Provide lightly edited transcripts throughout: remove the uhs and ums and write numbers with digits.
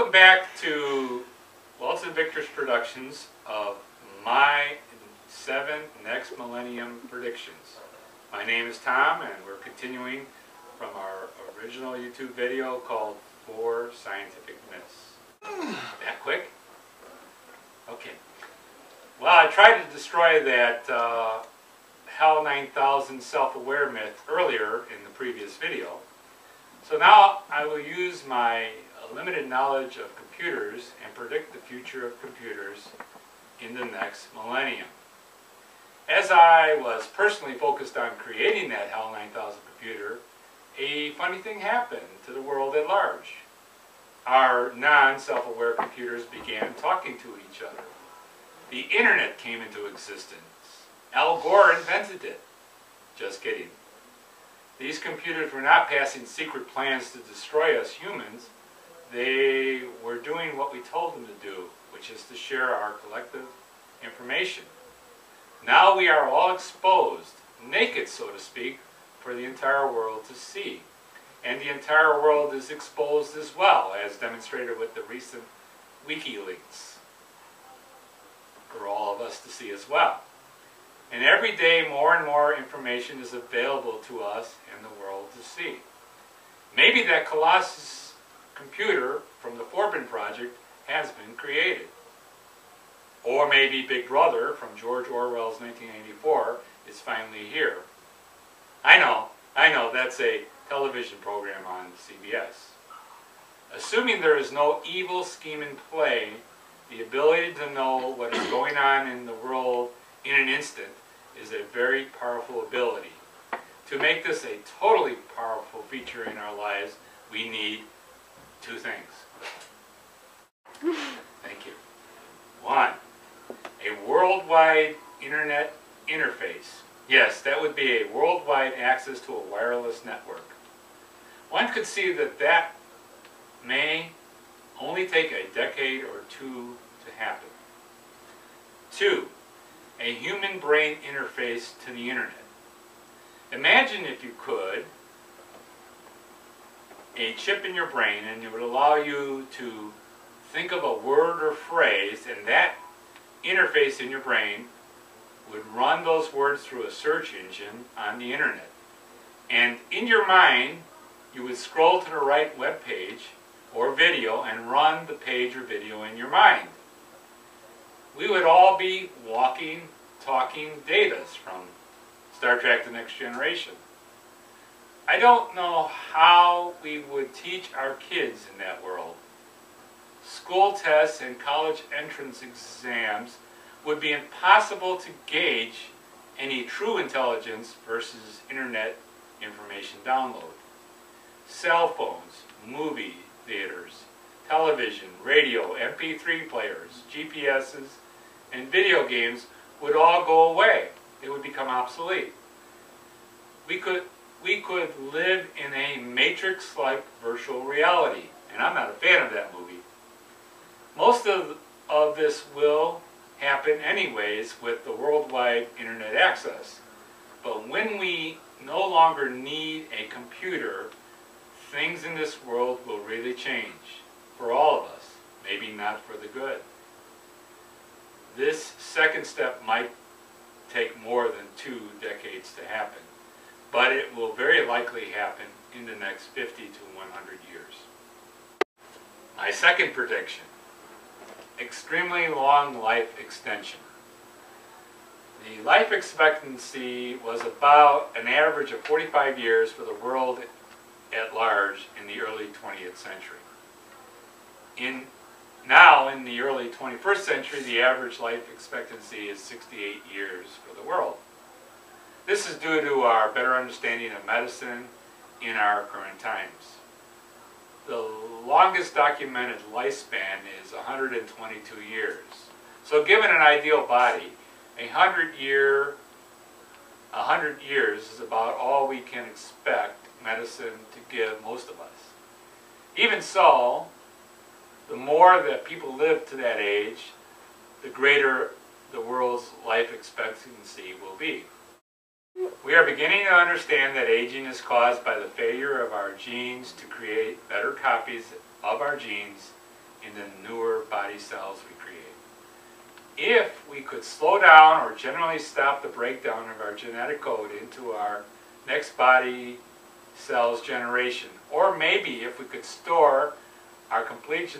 Welcome back to Waltz and Victor's productions of my 7 next millennium predictions. My name is Tom, and we're continuing from our original YouTube video called 4 Scientific Myths. That quick? Okay. Well, I tried to destroy that HAL 9000 self-aware myth earlier in the previous video. So now I will use my limited knowledge of computers and predict the future of computers in the next millennium. As I was personally focused on creating that HAL 9000 computer, a funny thing happened to the world at large. Our non-self-aware computers began talking to each other. The internet came into existence. Al Gore invented it. Just kidding. These computers were not passing secret plans to destroy us humans. They were doing what we told them to do, which is to share our collective information. Now we are all exposed, naked so to speak, for the entire world to see. And the entire world is exposed as well, as demonstrated with the recent WikiLeaks, for all of us to see as well. And every day more and more information is available to us and the world to see. Maybe that Colossus computer from the Forbin project has been created. Or maybe Big Brother from George Orwell's 1984 is finally here. I know, that's a television program on CBS. Assuming there is no evil scheme in play, the ability to know what is going on in the world in an instant is a very powerful ability. To make this a totally powerful feature in our lives, we need 2 things. Thank you. 1, a worldwide internet interface. Yes, that would be a worldwide access to a wireless network. One could see that that may only take a decade or 2 to happen. 2, a human brain interface to the internet. Imagine, if you could, a chip in your brain, and it would allow you to think of a word or phrase, and that interface in your brain would run those words through a search engine on the internet. And in your mind, you would scroll to the right web page or video and run the page or video in your mind. We would all be walking, talking datas from Star Trek: The Next Generation. I don't know how we would teach our kids in that world. School tests and college entrance exams would be impossible to gauge any true intelligence versus internet information download. Cell phones, movie theaters, television, radio, MP3 players, GPSs, and video games would all go away. They would become obsolete. We could live in a Matrix-like virtual reality, and I'm not a fan of that movie. Most of this will happen anyways with the worldwide internet access. But when we no longer need a computer, things in this world will really change for all of us, maybe not for the good. This second step might take more than 2 decades to happen, but it will very likely happen in the next 50 to 100 years. My second prediction, extremely long life extension. The life expectancy was about an average of 45 years for the world at large in the early 20th century. Now, in the early 21st century, the average life expectancy is 68 years for the world. This is due to our better understanding of medicine in our current times. The longest documented lifespan is 122 years. So given an ideal body, 100 years is about all we can expect medicine to give most of us. Even so, the more that people live to that age, the greater the world's life expectancy will be. We are beginning to understand that aging is caused by the failure of our genes to create better copies of our genes in the newer body cells we create. If we could slow down or generally stop the breakdown of our genetic code into our next body cells generation, or maybe if we could store our complete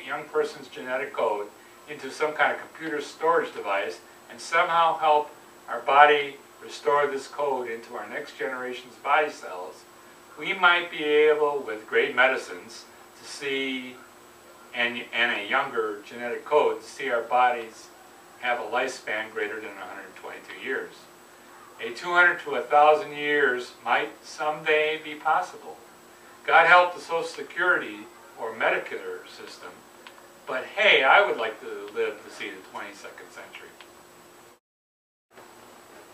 young person's genetic code into some kind of computer storage device and somehow help our body restore this code into our next generation's body cells, we might be able, with great medicines, to see, and a younger genetic code, to see our bodies have a lifespan greater than 122 years. A 200 to 1,000 years might someday be possible. God help the Social Security or Medicare system, but hey, I would like to live to see the 22nd century.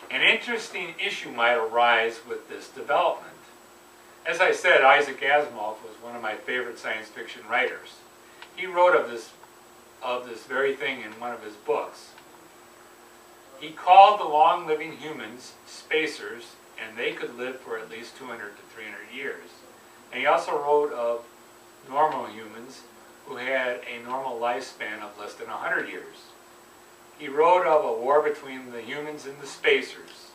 An interesting issue might arise with this development. As I said, Isaac Asimov was one of my favorite science fiction writers. He wrote of this very thing in one of his books. He called the long-living humans spacers, and they could live for at least 200 to 300 years. And he also wrote of normal humans who had a normal lifespan of less than 100 years. He wrote of a war between the humans and the spacers.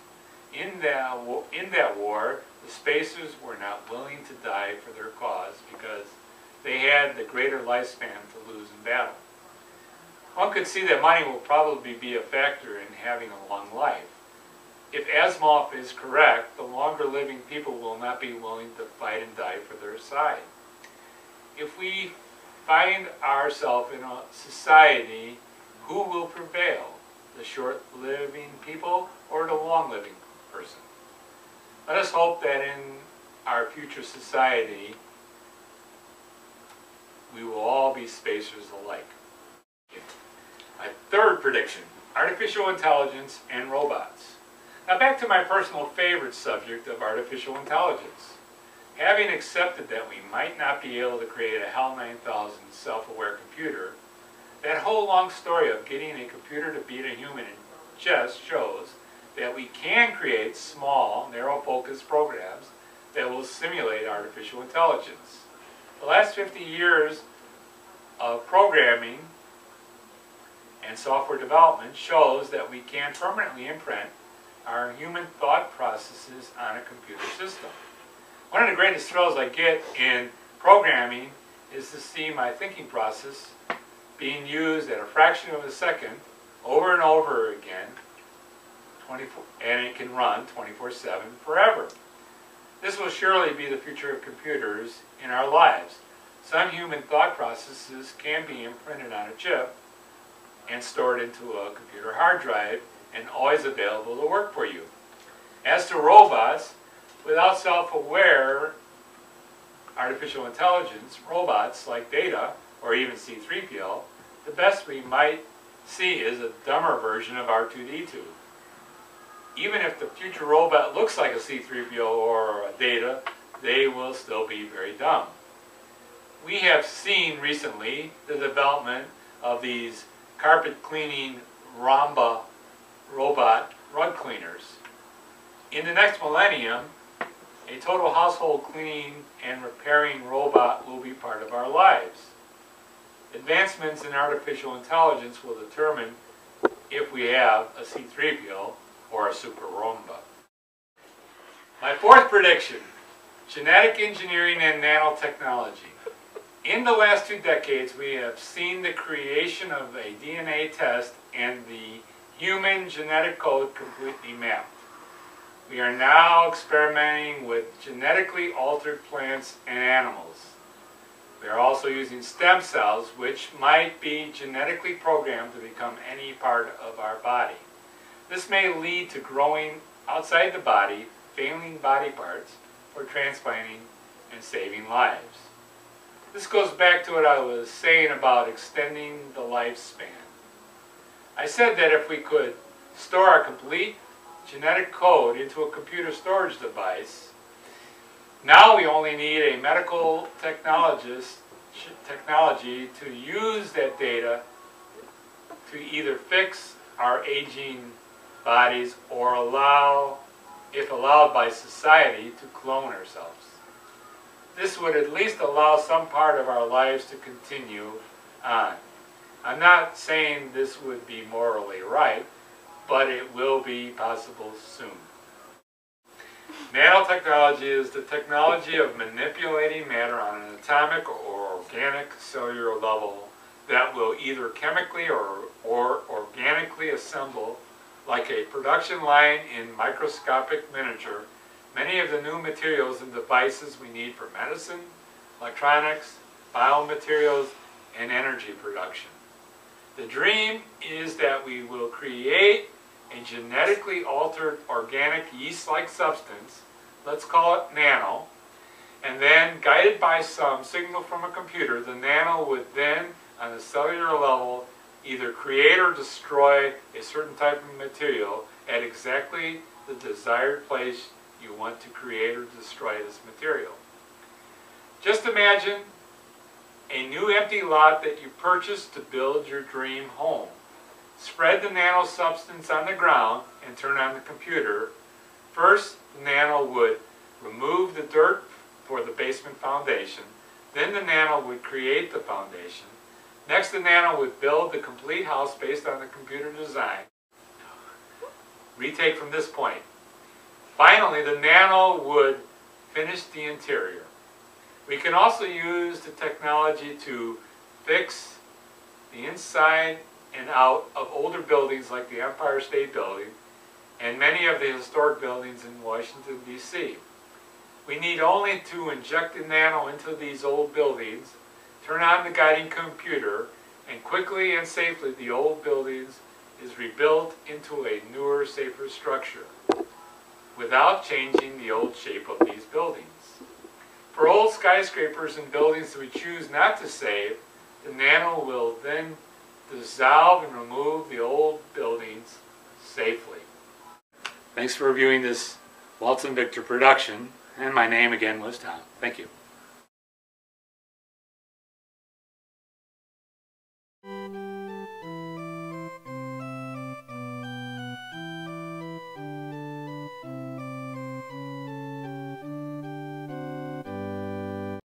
In that war, the spacers were not willing to die for their cause because they had the greater lifespan to lose in battle. One could see that money will probably be a factor in having a long life. If Asimov is correct, the longer living people will not be willing to fight and die for their side. If we find ourselves in a society, who will prevail? The short-living people or the long-living person? Let us hope that in our future society, we will all be spacers alike. My third prediction, artificial intelligence and robots. Now back to my personal favorite subject of artificial intelligence. Having accepted that we might not be able to create a HAL 9000 self-aware computer, that whole long story of getting a computer to beat a human just shows that we can create small, narrow-focused programs that will simulate artificial intelligence. The last 50 years of programming and software development shows that we can permanently imprint our human thought processes on a computer system. One of the greatest thrills I get in programming is to see my thinking process being used at a fraction of a second over and over again, and it can run 24/7 forever. This will surely be the future of computers in our lives. Some human thought processes can be imprinted on a chip and stored into a computer hard drive and always available to work for you. As to robots, without self-aware artificial intelligence, robots like Data or even C-3PO, the best we might see is a dumber version of R2-D2. Even if the future robot looks like a C-3PO or a Data, they will still be very dumb. We have seen recently the development of these carpet cleaning Roomba robot rug cleaners. In the next millennium, a total household cleaning and repairing robot will be part of our lives. Advancements in artificial intelligence will determine if we have a C-3PO or a super Roomba. My fourth prediction, genetic engineering and nanotechnology. In the last 2 decades, we have seen the creation of a DNA test and the human genetic code completely mapped. We are now experimenting with genetically altered plants and animals. We are also using stem cells, which might be genetically programmed to become any part of our body. This may lead to growing outside the body, failing body parts for transplanting and saving lives. This goes back to what I was saying about extending the lifespan. I said that if we could store our complete genetic code into a computer storage device, now we only need a medical technology to use that data to either fix our aging bodies or allow, if allowed by society, to clone ourselves. this would at least allow some part of our lives to continue on. I'm not saying this would be morally right, but it will be possible soon. Nanotechnology is the technology of manipulating matter on an atomic or organic cellular level that will either chemically or organically assemble like a production line in microscopic miniature many of the new materials and devices we need for medicine, electronics, biomaterials, and energy production. The dream is that we will create a genetically altered organic yeast-like substance, let's call it nano, and then guided by some signal from a computer, the nano would then, on a cellular level, either create or destroy a certain type of material at exactly the desired place you want to create or destroy this material. Just imagine a new empty lot that you purchased to build your dream home. Spread the nano substance on the ground and turn on the computer. First, the nano would remove the dirt for the basement foundation. Then the nano would create the foundation. Next, the nano would build the complete house based on the computer design. Retake from this point. Finally, the nano would finish the interior. We can also use the technology to fix the inside and out of older buildings like the Empire State Building and many of the historic buildings in Washington, D.C. We need only to inject the nano into these old buildings, turn on the guiding computer, and quickly and safely the old buildings is rebuilt into a newer, safer structure without changing the old shape of these buildings. For old skyscrapers and buildings that we choose not to save, the nano will then dissolve and remove the old buildings safely. Thanks for reviewing this Waltz and Victor production, and my name again was Tom. Thank you.